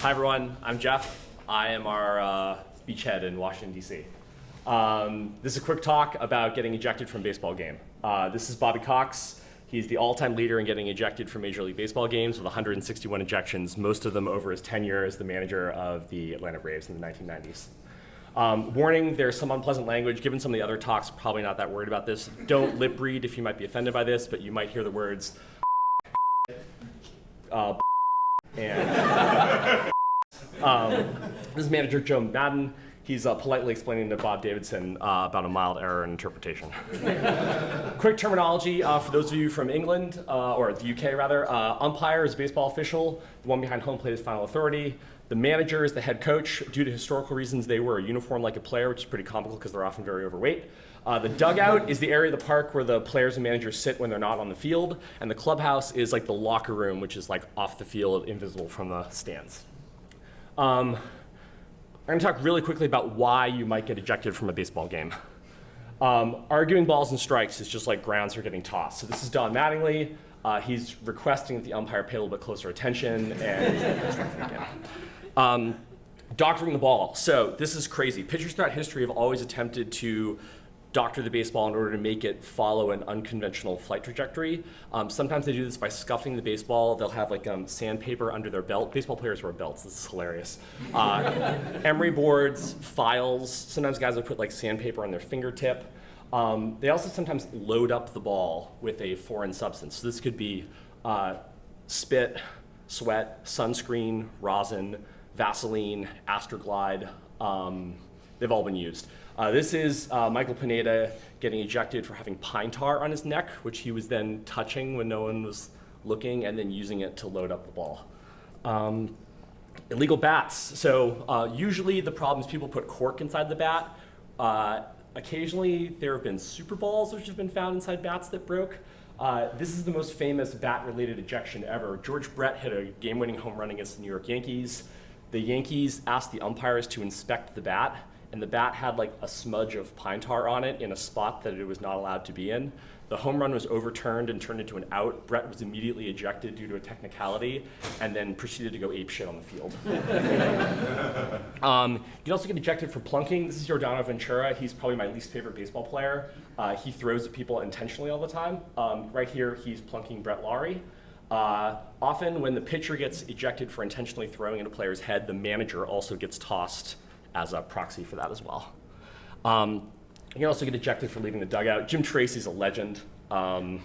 Hi everyone, I'm Geoff. I am our beachhead in Washington, D.C. This is a quick talk about getting ejected from a baseball game. This is Bobby Cox. He's the all-time leader in getting ejected from Major League Baseball games with 161 ejections, most of them over his tenure as the manager of the Atlanta Braves in the 1990s. Warning, there's some unpleasant language. Given some of the other talks, probably not that worried about this. Don't lip read if you might be offended by this, but you might hear the words and this is manager Joe Matheny. He's politely explaining to Bob Davidson about a mild error in interpretation. Quick terminology for those of you from England, or the UK rather. Umpire is a baseball official. The one behind home plate is final authority. The manager is the head coach. Due to historical reasons, they wear a uniform like a player, which is pretty comical because they're often very overweight. The dugout is the area of the park where the players and managers sit when they're not on the field. And the clubhouse is like the locker room, which is like off the field, invisible from the stands. I'm going to talk really quickly about why you might get ejected from a baseball game. Arguing balls and strikes is just like grounds for getting tossed. So this is Don Mattingly. He's requesting that the umpire pay a little bit closer attention and doctoring the ball. So this is crazy. Pitchers throughout history have always attempted to doctor the baseball in order to make it follow an unconventional flight trajectory. Sometimes they do this by scuffing the baseball. They'll have like sandpaper under their belt. Baseball players wear belts. This is hilarious. Emery boards, files. Sometimes guys will put like sandpaper on their fingertip. They also sometimes load up the ball with a foreign substance. So this could be spit, sweat, sunscreen, rosin, Vaseline, Astroglide. They've all been used. This is Michael Piniella getting ejected for having pine tar on his neck, which he was then touching when no one was looking and then using it to load up the ball. Illegal bats. So usually the problem is people put cork inside the bat. Occasionally there have been super balls which have been found inside bats that broke. This is the most famous bat-related ejection ever. George Brett hit a game-winning home run against the New York Yankees. The Yankees asked the umpires to inspect the bat, and the bat had like a smudge of pine tar on it in a spot that it was not allowed to be in. The home run was overturned and turned into an out. Brett was immediately ejected due to a technicality and then proceeded to go apeshit on the field. You can also get ejected for plunking. This is Yordano Ventura. He's probably my least favorite baseball player. He throws at people intentionally all the time. Right here, he's plunking Brett Lawrie. Often when the pitcher gets ejected for intentionally throwing at a player's head, the manager also gets tossed as a proxy for that as well. You can also get ejected for leaving the dugout. Jim Tracy's a legend. Yeah,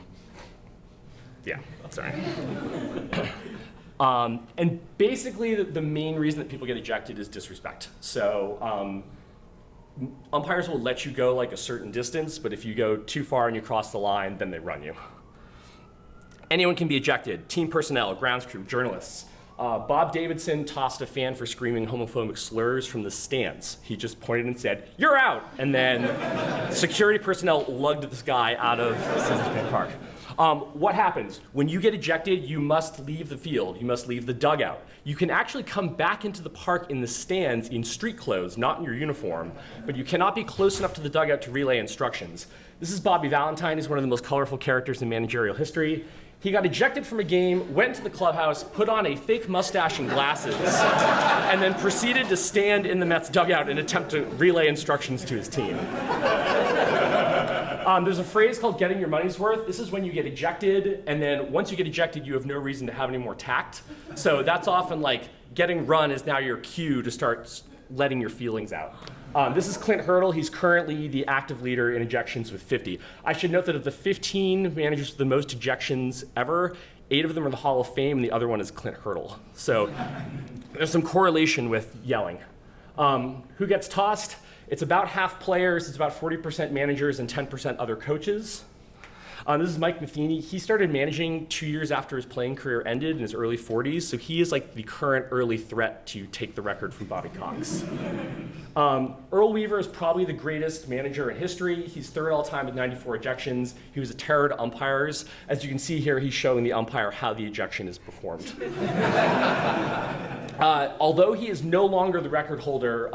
sorry. And basically the main reason that people get ejected is disrespect. So umpires will let you go like a certain distance, but if you go too far and you cross the line, then they run you. Anyone can be ejected. Team personnel, grounds crew, journalists. Bob Davidson tossed a fan for screaming homophobic slurs from the stands. He just pointed and said, "You're out!" And then security personnel lugged this guy out of Citizens Park. What happens? When you get ejected, you must leave the field. You must leave the dugout. You can actually come back into the park in the stands in street clothes, not in your uniform, but you cannot be close enough to the dugout to relay instructions. This is Bobby Valentine. He's one of the most colorful characters in managerial history. He got ejected from a game, went to the clubhouse, put on a fake mustache and glasses, and then proceeded to stand in the Mets dugout and attempt to relay instructions to his team. There's a phrase called getting your money's worth. This is when you get ejected, and then once you get ejected, you have no reason to have any more tact. So that's often like getting run is now your cue to start letting your feelings out. This is Clint Hurdle. He's currently the active leader in ejections with 50. I should note that of the 15 managers with the most ejections ever, 8 of them are in the Hall of Fame, and the other one is Clint Hurdle. So there's some correlation with yelling. Who gets tossed? It's about half players, it's about 40% managers, and 10% other coaches. This is Mike Matheny. He started managing 2 years after his playing career ended in his early 40s, so he is like the current early threat to take the record from Bobby Cox. Earl Weaver is probably the greatest manager in history. He's third all time with 94 ejections. He was a terror to umpires. As you can see here, he's showing the umpire how the ejection is performed. Although he is no longer the record holder,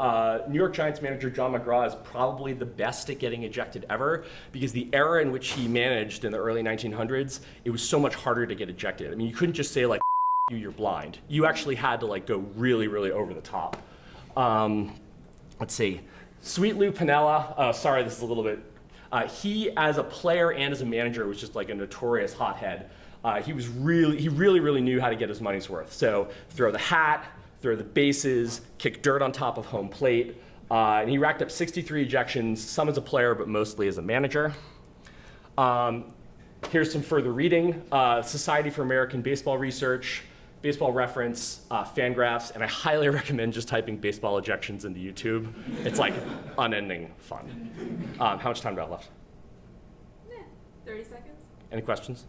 New York Giants manager Jon McGraw is probably the best at getting ejected ever, because the era in which he managed in the early 1900s, it was so much harder to get ejected. I mean, you couldn't just say like you're blind. You actually had to like go really, really over the top. Let's see. Sweet Lou Piniella, sorry, this is a little bit, he as a player and as a manager was just like a notorious hothead. He really knew how to get his money's worth. So throw the hat, throw the bases, kick dirt on top of home plate. And he racked up 63 ejections, some as a player, but mostly as a manager. Here's some further reading. Society for American Baseball Research, Baseball Reference, Fangraphs, and I highly recommend just typing baseball ejections into YouTube. It's like unending fun. How much time do I have left? 30 seconds. Any questions?